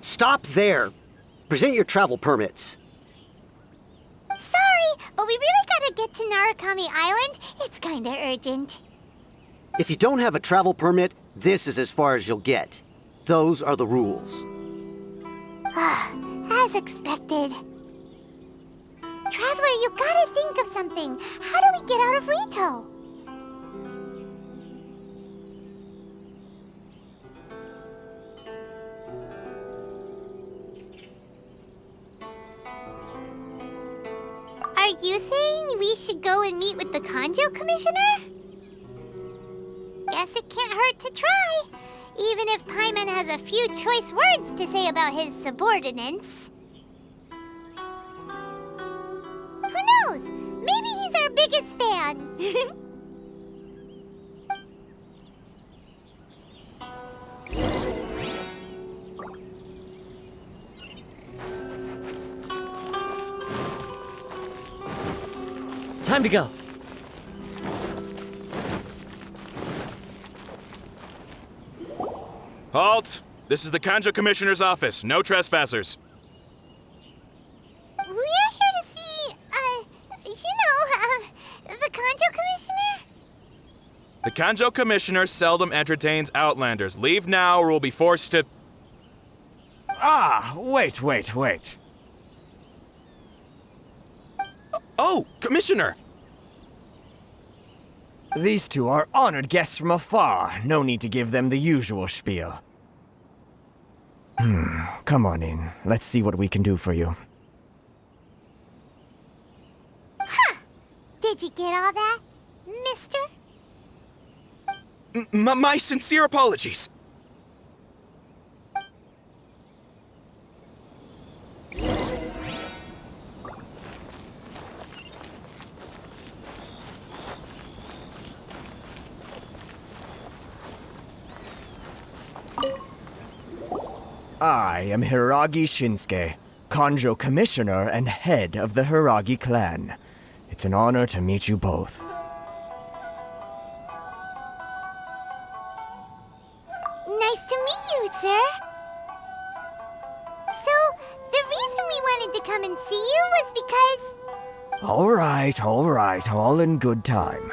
Stop there! Present your travel permits. Sorry, but we really gotta get to Narukami Island. It's kinda urgent. If you don't have a travel permit, this is as far as you'll get. Those are the rules. As expected. Traveler, you gotta think of something. How do we get out of Ritou? Are you saying we should go and meet with the Kanjo Commissioner? Guess it can't hurt to try, even if Paimon has a few choice words to say about his subordinates. Who knows? Maybe he's our biggest fan. Time to go. Halt! This is the Kanjo Commissioner's office. No trespassers. We're here to see, the Kanjo Commissioner? The Kanjo Commissioner seldom entertains Outlanders. Leave now or we'll be forced to... Ah, wait. Oh, Commissioner! These two are honored guests from afar. No need to give them the usual spiel. Come on in. Let's see what we can do for you. Huh. Did you get all that, mister? My sincere apologies. I am Hiragi Shinsuke, Kanjo Commissioner and head of the Hiragi clan. It's an honor to meet you both. Nice to meet you, sir. So, the reason we wanted to come and see you was because... All right, all in good time.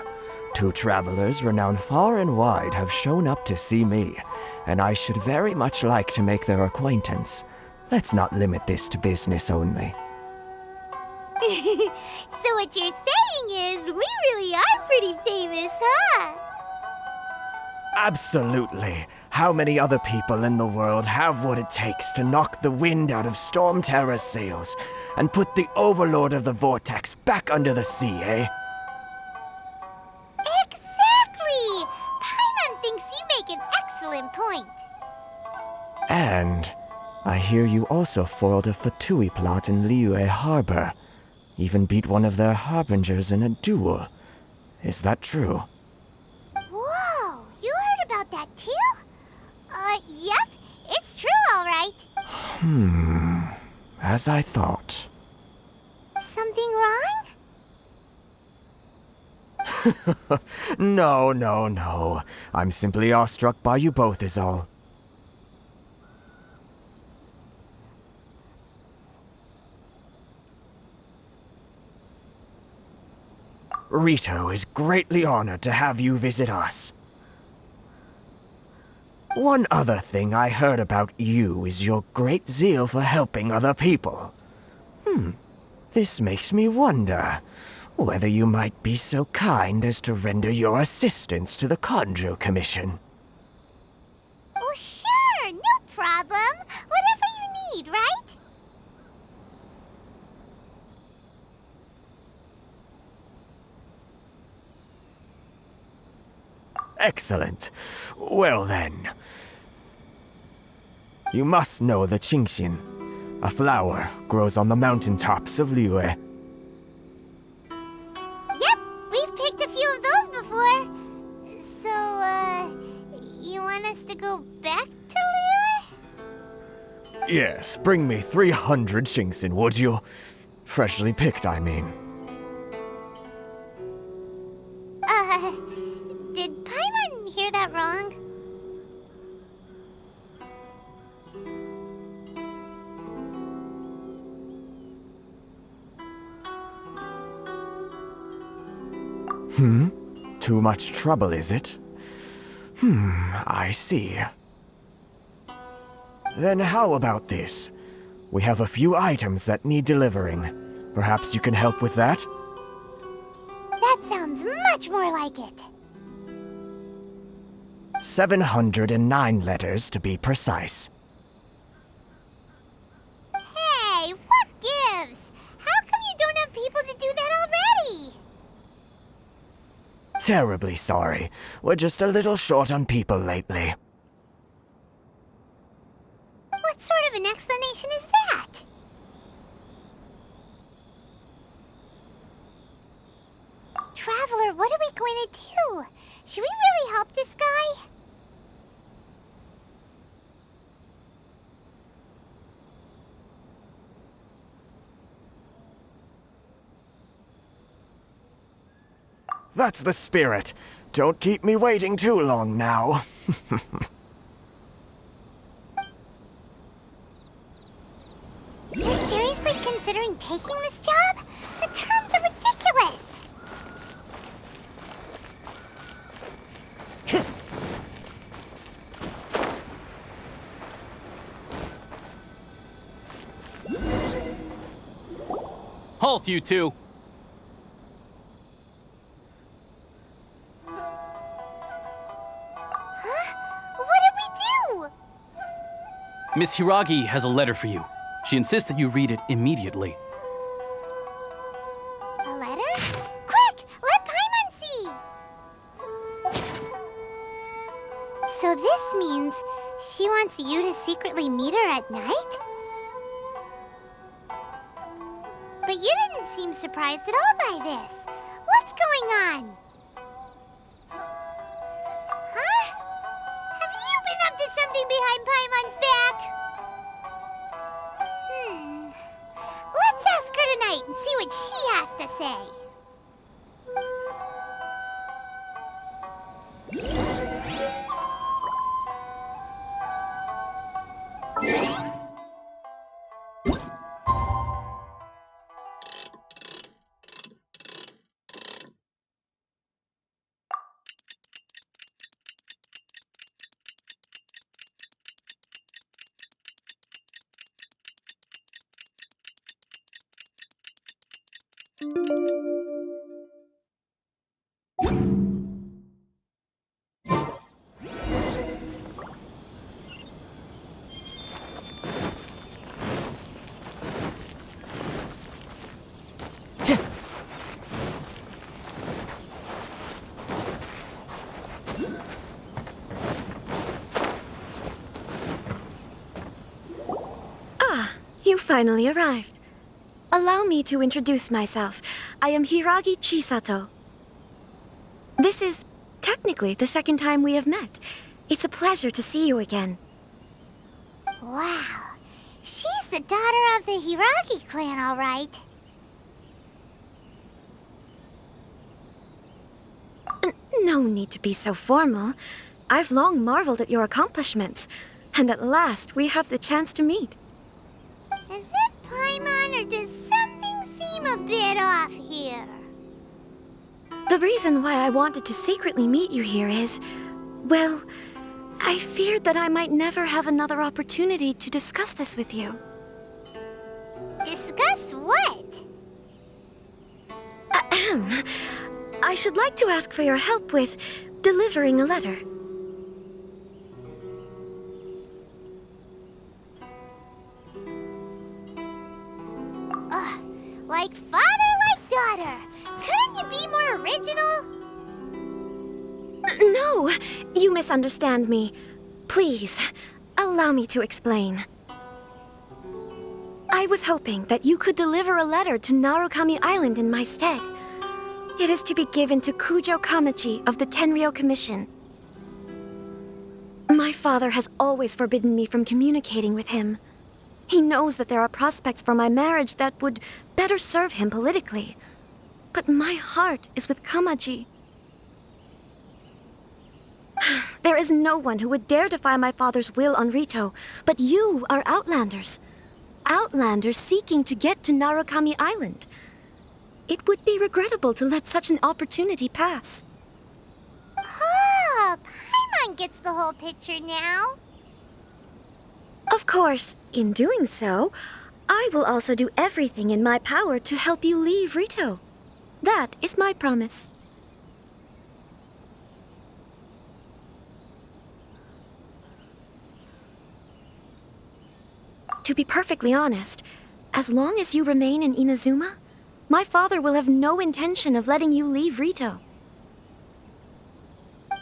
Two travelers renowned far and wide have shown up to see me, and I should very much like to make their acquaintance. Let's not limit this to business only. So what you're saying is, we really are pretty famous, huh? Absolutely. How many other people in the world have what it takes to knock the wind out of Storm Terror's sails and put the Overlord of the Vortex back under the sea, eh? Exactly! Paimon thinks you make an excellent point. And I hear you also foiled a Fatui plot in Liyue Harbor. Even beat one of their harbingers in a duel. Is that true? Whoa, you heard about that too? Yep, it's true, all right. As I thought. Something wrong? No. I'm simply awestruck by you both is all. Ritou is greatly honored to have you visit us. One other thing I heard about you is your great zeal for helping other people. This makes me wonder whether you might be so kind as to render your assistance to the Kanjo Commission. Oh, sure, no problem. Whatever you need, right? Excellent. Well then. You must know the Qingxin. A flower grows on the mountaintops of Liyue. Yep, we've picked a few of those before. So, you want us to go back to Liyue? Yes, bring me 300 Qingxin, would you? Freshly picked, I mean. Did Paimon hear that wrong? Too much trouble, is it? I see. Then how about this? We have a few items that need delivering. Perhaps you can help with that? That sounds much more like it. 709 letters to be precise. Hey, what gives? How come you don't have people to do that already? Terribly sorry. We're just a little short on people lately. What sort of an explanation is that? Traveler, what are we going to do? Should we really help this guy? That's the spirit. Don't keep me waiting too long now. You're seriously considering taking this job? The terms are ridiculous! Halt, you two! What did we do? Miss Hiragi has a letter for you. She insists that you read it immediately. A letter? Quick! Let Paimon see! So this means she wants you to secretly meet her at night? But you didn't seem surprised at all by this. What's going on? Huh? Have you been up to something behind Paimon's back? Let's ask her tonight and see what she has to say. You finally arrived. Allow me to introduce myself. I am Hiragi Chisato. This is technically the second time we have met. It's a pleasure to see you again. Wow. She's the daughter of the Hiragi clan, all right. No need to be so formal. I've long marveled at your accomplishments, and at last we have the chance to meet. Is it Paimon, or does something seem a bit off here? The reason why I wanted to secretly meet you here is, well, I feared that I might never have another opportunity to discuss this with you. Discuss what? Ahem. I should like to ask for your help with delivering a letter. Like father, like daughter. Couldn't you be more original? No, you misunderstand me. Please, allow me to explain. I was hoping that you could deliver a letter to Narukami Island in my stead. It is to be given to Kujo Kamachi of the Tenryou Commission. My father has always forbidden me from communicating with him. He knows that there are prospects for my marriage that would better serve him politically. But my heart is with Kamaji. There is no one who would dare defy my father's will on Ritou, but you are Outlanders. Outlanders seeking to get to Narukami Island. It would be regrettable to let such an opportunity pass. Oh, Paimon gets the whole picture now. Of course, in doing so, I will also do everything in my power to help you leave Ritou. That is my promise. To be perfectly honest, as long as you remain in Inazuma, my father will have no intention of letting you leave Ritou.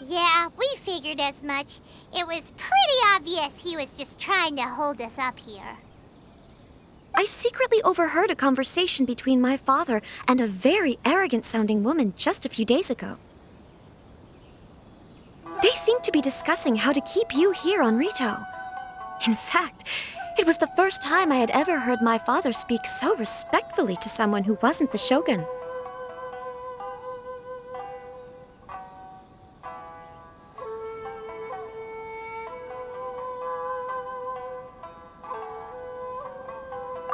Yeah, we figured as much. It was pretty obvious he was just trying to hold us up here. I secretly overheard a conversation between my father and a very arrogant-sounding woman just a few days ago. They seemed to be discussing how to keep you here on Ritou. In fact, it was the first time I had ever heard my father speak so respectfully to someone who wasn't the shogun.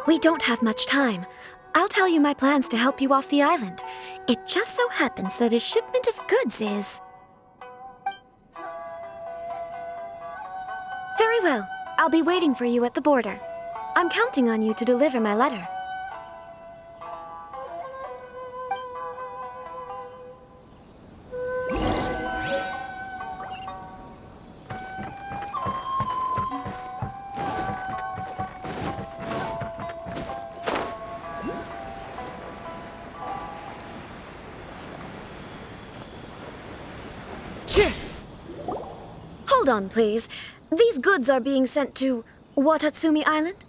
We don't have much time. I'll tell you my plans to help you off the island. It just so happens that a shipment of goods is... Very well. I'll be waiting for you at the border. I'm counting on you to deliver my letter. Hold on, please. These goods are being sent to Watatsumi Island?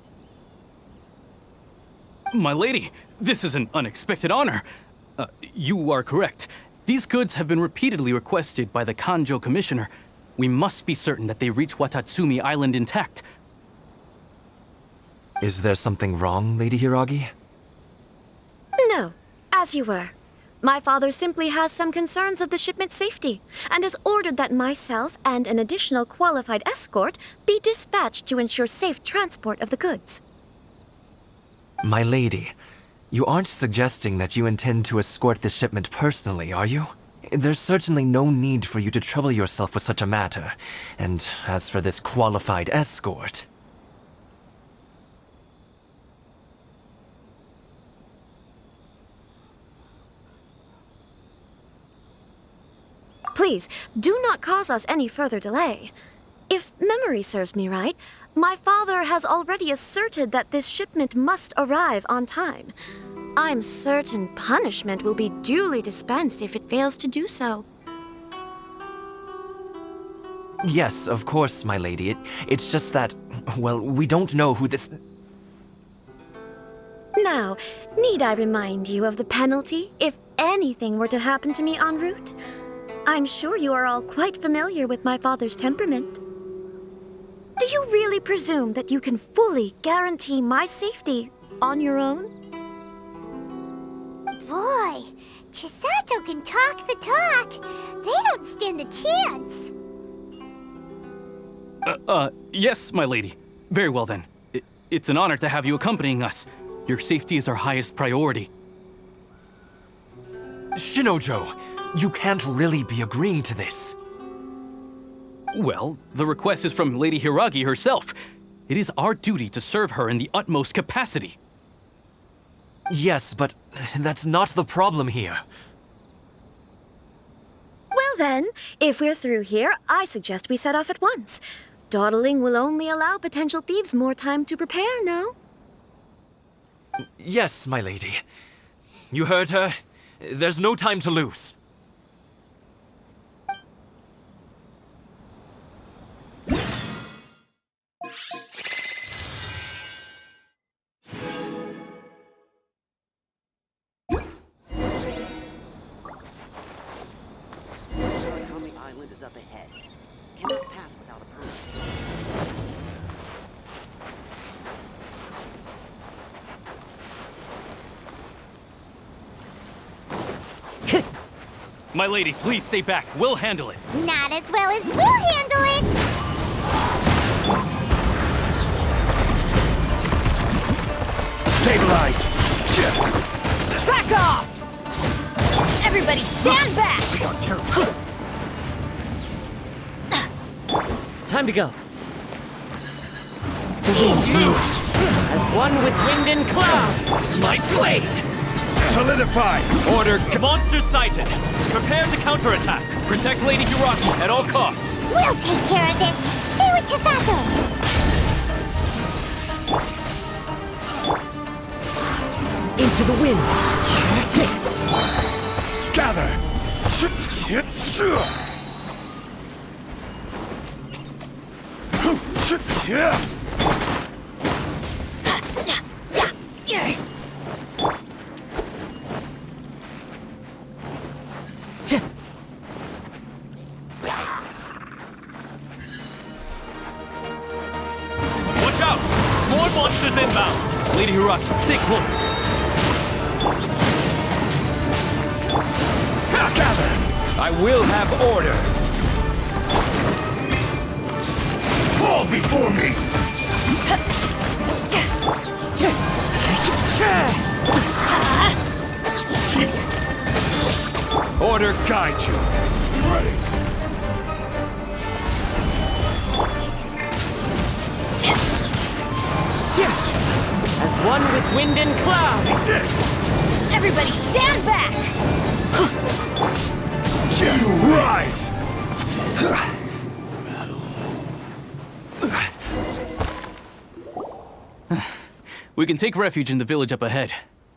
My lady, this is an unexpected honor. You are correct. These goods have been repeatedly requested by the Kanjo Commissioner. We must be certain that they reach Watatsumi Island intact. Is there something wrong, Lady Hiragi? No, as you were. My father simply has some concerns of the shipment's safety, and has ordered that myself and an additional qualified escort be dispatched to ensure safe transport of the goods. My lady, you aren't suggesting that you intend to escort this shipment personally, are you? There's certainly no need for you to trouble yourself with such a matter. And as for this qualified escort... Please, do not cause us any further delay. If memory serves me right, my father has already asserted that this shipment must arrive on time. I'm certain punishment will be duly dispensed if it fails to do so. Yes, of course, my lady. It's just that, well, we don't know who this... Now, need I remind you of the penalty if anything were to happen to me en route? I'm sure you are all quite familiar with my father's temperament. Do you really presume that you can fully guarantee my safety on your own? Boy, Chisato can talk the talk. They don't stand a chance. Yes, my lady. Very well then. It's an honor to have you accompanying us. Your safety is our highest priority. Shinojo, you can't really be agreeing to this. Well, the request is from Lady Hiragi herself. It is our duty to serve her in the utmost capacity. Yes, but that's not the problem here. Well then, if we're through here, I suggest we set off at once. Dawdling will only allow potential thieves more time to prepare, no? Yes, my lady. You heard her. There's no time to lose. Narukami Island is up ahead. Cannot pass without a permit. My lady, please stay back. We'll handle it. Not as well as we'll handle it! Stabilize! Back off! Everybody stand back! Time to go. The winds move. As one with wind and cloud. My blade! Solidify! Order monster sighted! Prepare to counterattack! Protect Lady Hiraki at all costs. We'll take care of this! Stay with Chisato! Into the wind. Gather! Watch out! More monsters inbound! Lady Hiraki, stay close. Gather! I will have order! Fall before me! Order guide you! Ready! As one with wind and cloud. Everybody stand back! You rise! We can take refuge in the village up ahead.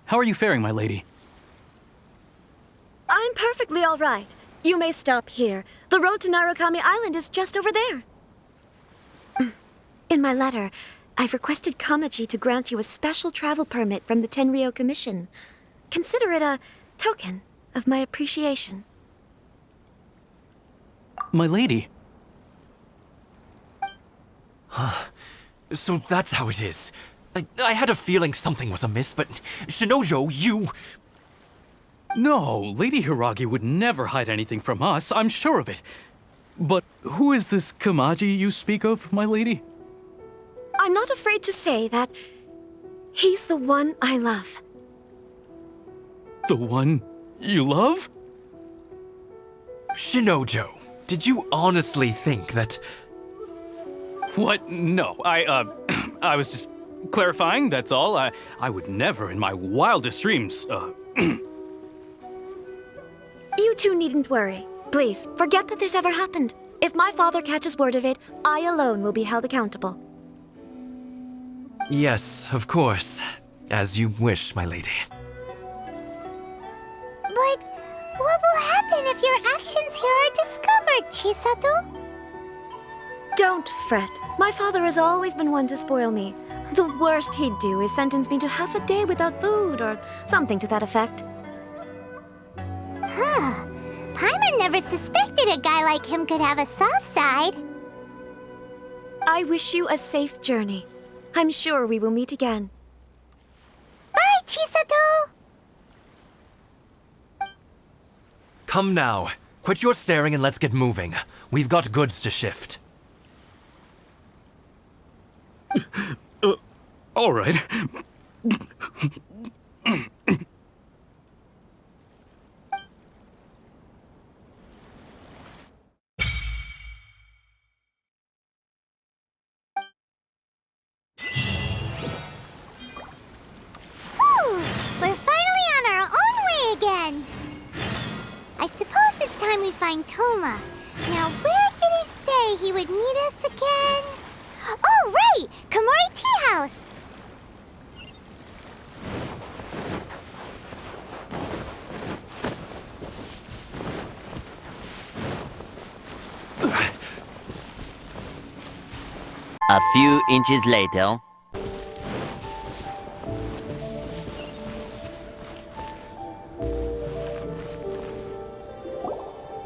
How are you faring, my lady? I'm perfectly all right. You may stop here. The road to Narukami Island is just over there. In my letter, I've requested Kamaji to grant you a special travel permit from the Tenryou Commission. Consider it a token of my appreciation. My lady. So that's how it is. I had a feeling something was amiss, but Shinojo, you... No, Lady Hiragi would never hide anything from us, I'm sure of it. But who is this Kamaji you speak of, my lady? I'm not afraid to say that he's the one I love. The one you love? Shinojo, did you honestly think that... What? No, I was just clarifying, that's all. I would never in my wildest dreams, You two needn't worry. Please, forget that this ever happened. If my father catches word of it, I alone will be held accountable. Yes, of course. As you wish, my lady. But what will happen if your actions here are discovered, Chisato? Don't fret. My father has always been one to spoil me. The worst he'd do is sentence me to half a day without food or something to that effect. Huh. Paimon never suspected a guy like him could have a soft side. I wish you a safe journey. I'm sure we will meet again. Bye, Chisato! Come now. Quit your staring and let's get moving. We've got goods to shift. all right. We're finally on our own way again! I suppose it's time we find Toma. Now, where did he say he would meet us again? Oh, right! Komori Tea House! A few inches later.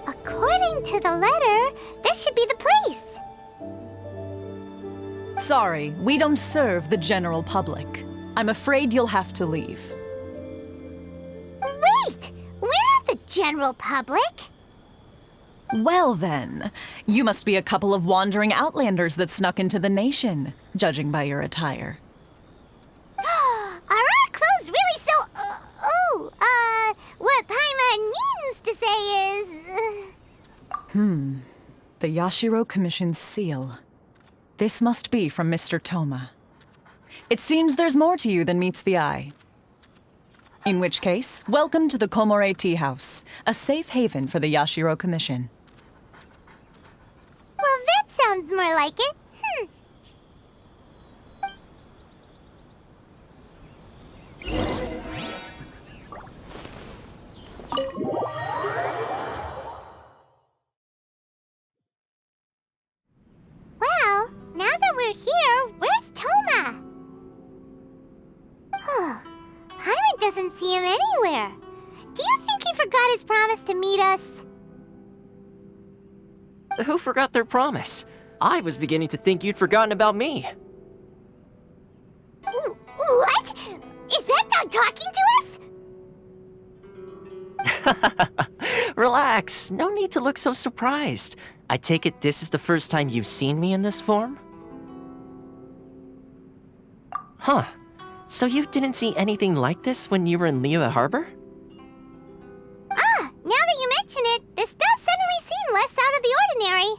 According to the letter, this should be the place. Sorry, we don't serve the general public. I'm afraid you'll have to leave. Wait! We're at the general public. Well then, you must be a couple of wandering outlanders that snuck into the nation, judging by your attire. Are our clothes really so... what Paimon means to say is... The Yashiro Commission's seal. This must be from Mr. Toma. It seems there's more to you than meets the eye. In which case, welcome to the Komore Tea House, a safe haven for the Yashiro Commission. Well, that sounds more like it. Well, now that we're here, where's Toma? Paimon doesn't see him anywhere. Do you think he forgot his promise to meet us? Who forgot their promise? I was beginning to think you'd forgotten about me. What? Is that dog talking to us? Relax, no need to look so surprised. I take it this is the first time you've seen me in this form? Huh. So you didn't see anything like this when you were in Liyue Harbor? Now that you mention it, this does suddenly seem less out of the ordinary.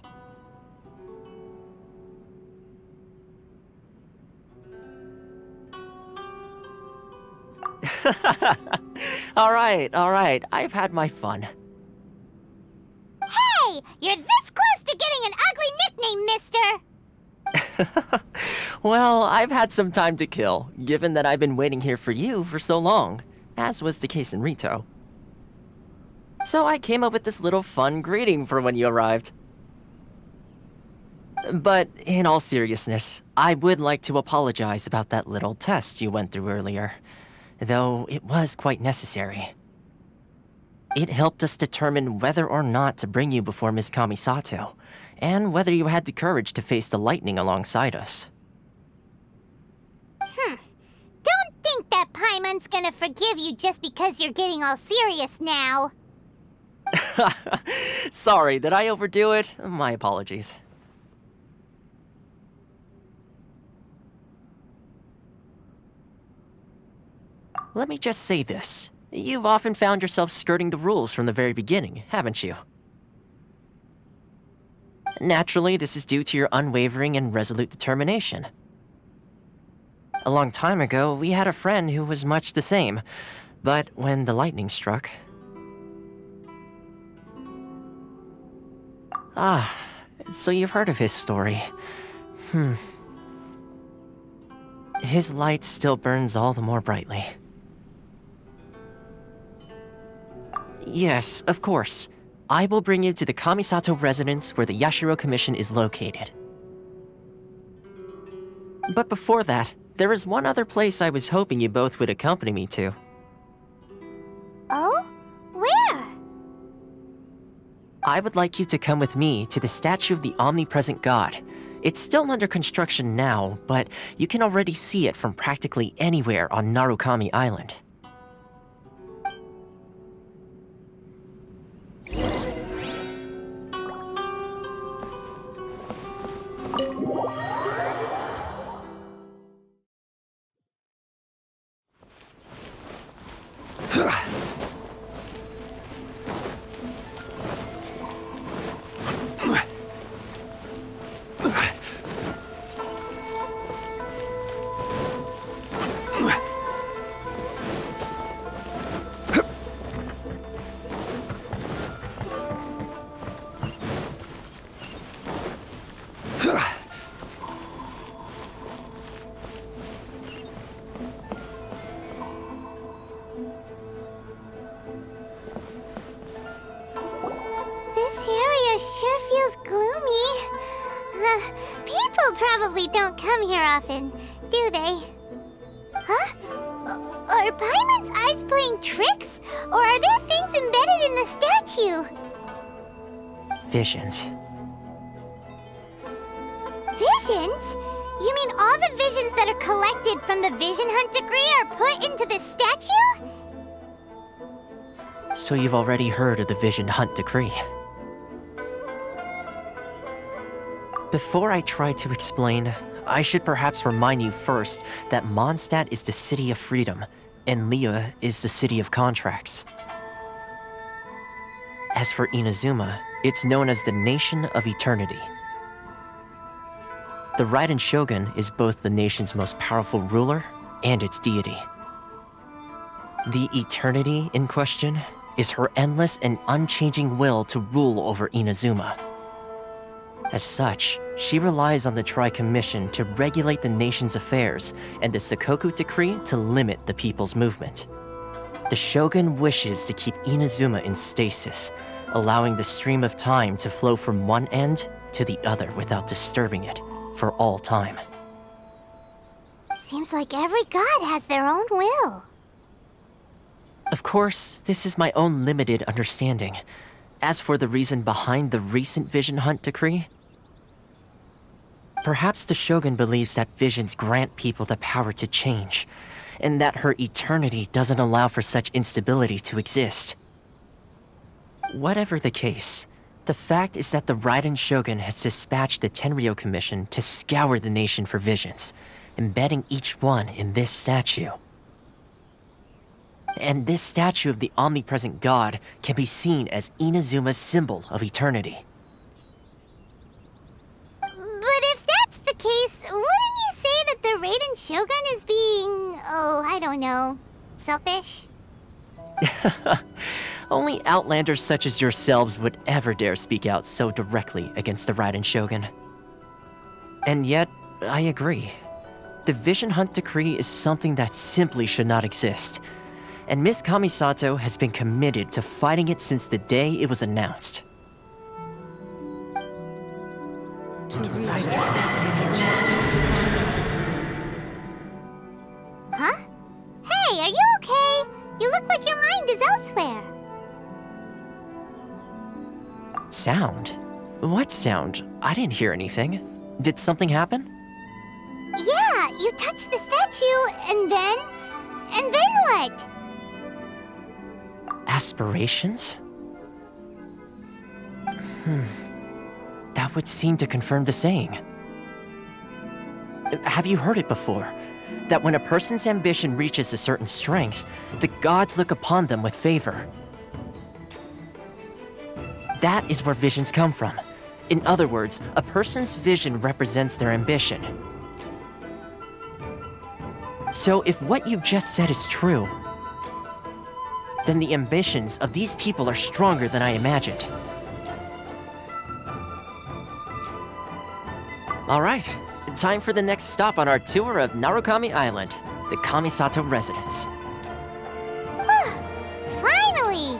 All right, I've had my fun. Hey! You're this close to getting an ugly nickname, mister! Well, I've had some time to kill, given that I've been waiting here for you for so long, as was the case in Ritou. So I came up with this little fun greeting for when you arrived. But in all seriousness, I would like to apologize about that little test you went through earlier, though it was quite necessary. It helped us determine whether or not to bring you before Ms. Kamisato, and whether you had the courage to face the lightning alongside us. Don't think that Paimon's gonna forgive you just because you're getting all serious now. Sorry, did I overdo it? My apologies. Let me just say this. You've often found yourself skirting the rules from the very beginning, haven't you? Naturally, this is due to your unwavering and resolute determination. A long time ago, we had a friend who was much the same, but when the lightning struck... so you've heard of his story. His light still burns all the more brightly. Yes, of course. I will bring you to the Kamisato residence where the Yashiro Commission is located. But before that, there is one other place I was hoping you both would accompany me to. Oh? Where? I would like you to come with me to the statue of the omnipresent god. It's still under construction now, but you can already see it from practically anywhere on Narukami Island. Probably don't come here often, do they? Huh? Are Paimon's eyes playing tricks? Or are there things embedded in the statue? Visions. Visions? You mean all the visions that are collected from the Vision Hunt degree are put into this statue? So you've already heard of the Vision Hunt Decree. Before I try to explain, I should perhaps remind you first that Mondstadt is the city of freedom, and Liyue is the city of contracts. As for Inazuma, it's known as the Nation of Eternity. The Raiden Shogun is both the nation's most powerful ruler and its deity. The Eternity in question is her endless and unchanging will to rule over Inazuma. As such, she relies on the Tri-Commission to regulate the nation's affairs and the Sakoku Decree to limit the people's movement. The Shogun wishes to keep Inazuma in stasis, allowing the stream of time to flow from one end to the other without disturbing it for all time. Seems like every god has their own will. Of course, this is my own limited understanding. As for the reason behind the recent Vision Hunt Decree, perhaps the Shogun believes that visions grant people the power to change, and that her eternity doesn't allow for such instability to exist. Whatever the case, the fact is that the Raiden Shogun has dispatched the Tenryou Commission to scour the nation for visions, embedding each one in this statue. And this statue of the omnipresent god can be seen as Inazuma's symbol of eternity. But if that's the case, wouldn't you say that the Raiden Shogun is being, I don't know, selfish? Only outlanders such as yourselves would ever dare speak out so directly against the Raiden Shogun. And yet, I agree. The Vision Hunt Decree is something that simply should not exist. And Miss Kamisato has been committed to fighting it since the day it was announced. Huh? Hey, are you okay? You look like your mind is elsewhere. Sound? What sound? I didn't hear anything. Did something happen? Yeah, you touched the statue, and then what? Aspirations? That would seem to confirm the saying. Have you heard it before? That when a person's ambition reaches a certain strength, the gods look upon them with favor. That is where visions come from. In other words, a person's vision represents their ambition. So if what you just said is true, then the ambitions of these people are stronger than I imagined. All right, time for the next stop on our tour of Narukami Island, the Kamisato residence. Finally!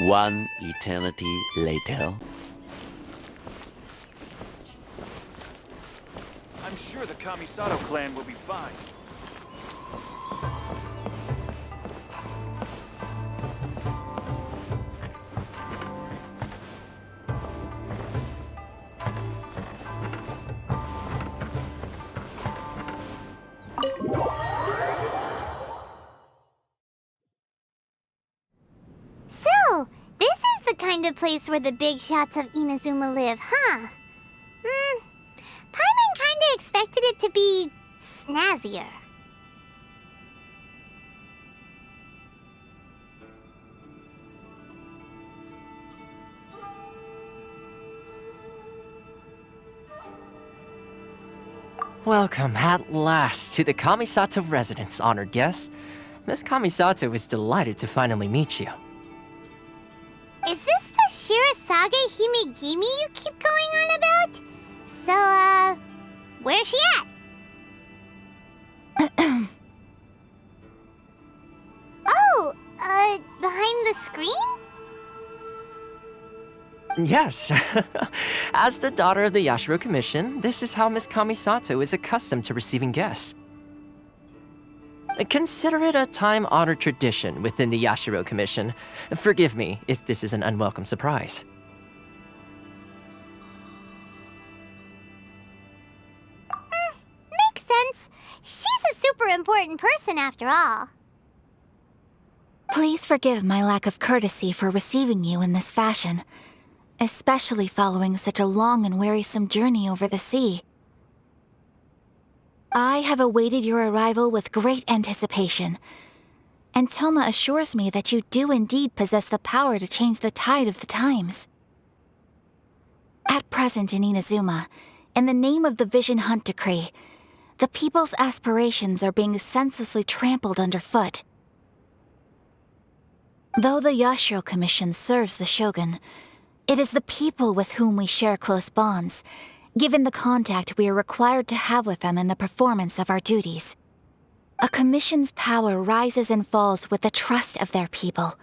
One eternity later. I'm sure the Kamisato clan will be fine. So, this is the kind of place where the big shots of Inazuma live, huh? Paimon kinda expected it to be snazzier. Welcome at last to the Kamisato residence, honored guests. Miss Kamisato is delighted to finally meet you. Is this the Shirasage Himegimi you keep going on about? So, where's she at? Behind the screen? Yes. As the daughter of the Yashiro Commission, this is how Miss Kamisato is accustomed to receiving guests. Consider it a time-honored tradition within the Yashiro Commission. Forgive me if this is an unwelcome surprise. super important person after all. Please forgive my lack of courtesy for receiving you in this fashion, especially following such a long and wearisome journey over the sea. I have awaited your arrival with great anticipation, and Toma assures me that you do indeed possess the power to change the tide of the times. At present in Inazuma, in the name of the Vision Hunt Decree, the people's aspirations are being senselessly trampled underfoot. Though the Yashiro Commission serves the Shogun, it is the people with whom we share close bonds, given the contact we are required to have with them in the performance of our duties. A commission's power rises and falls with the trust of their people.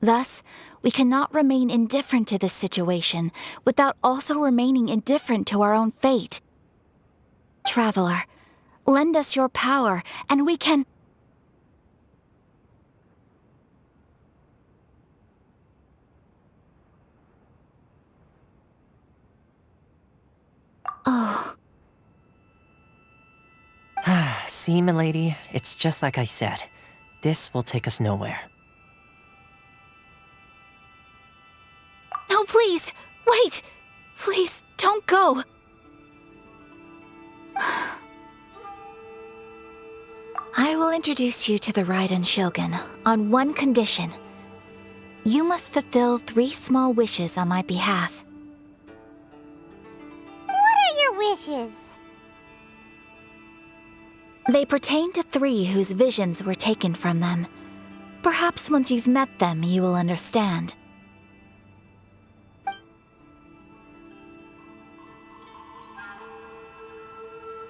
Thus, we cannot remain indifferent to this situation without also remaining indifferent to our own fate. Traveler, lend us your power, and we can... Oh. See, milady, it's just like I said. This will take us nowhere. No, please! Wait! Please, don't go! I will introduce you to the Raiden Shogun on one condition. You must fulfill 3 small wishes on my behalf. What are your wishes? They pertain to 3 whose visions were taken from them. Perhaps once you've met them, you will understand.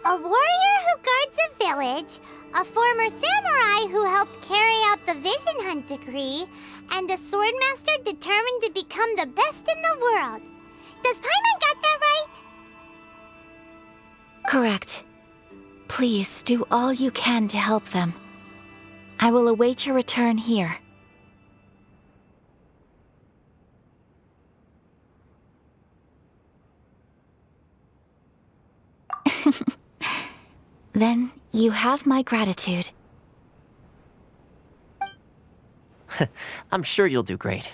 A warrior who guards a village, a former samurai who helped carry out the Vision Hunt Decree, and a swordmaster determined to become the best in the world. Does Paimon got that right? Correct. Please do all you can to help them. I will await your return here. Then you have my gratitude. I'm sure you'll do great.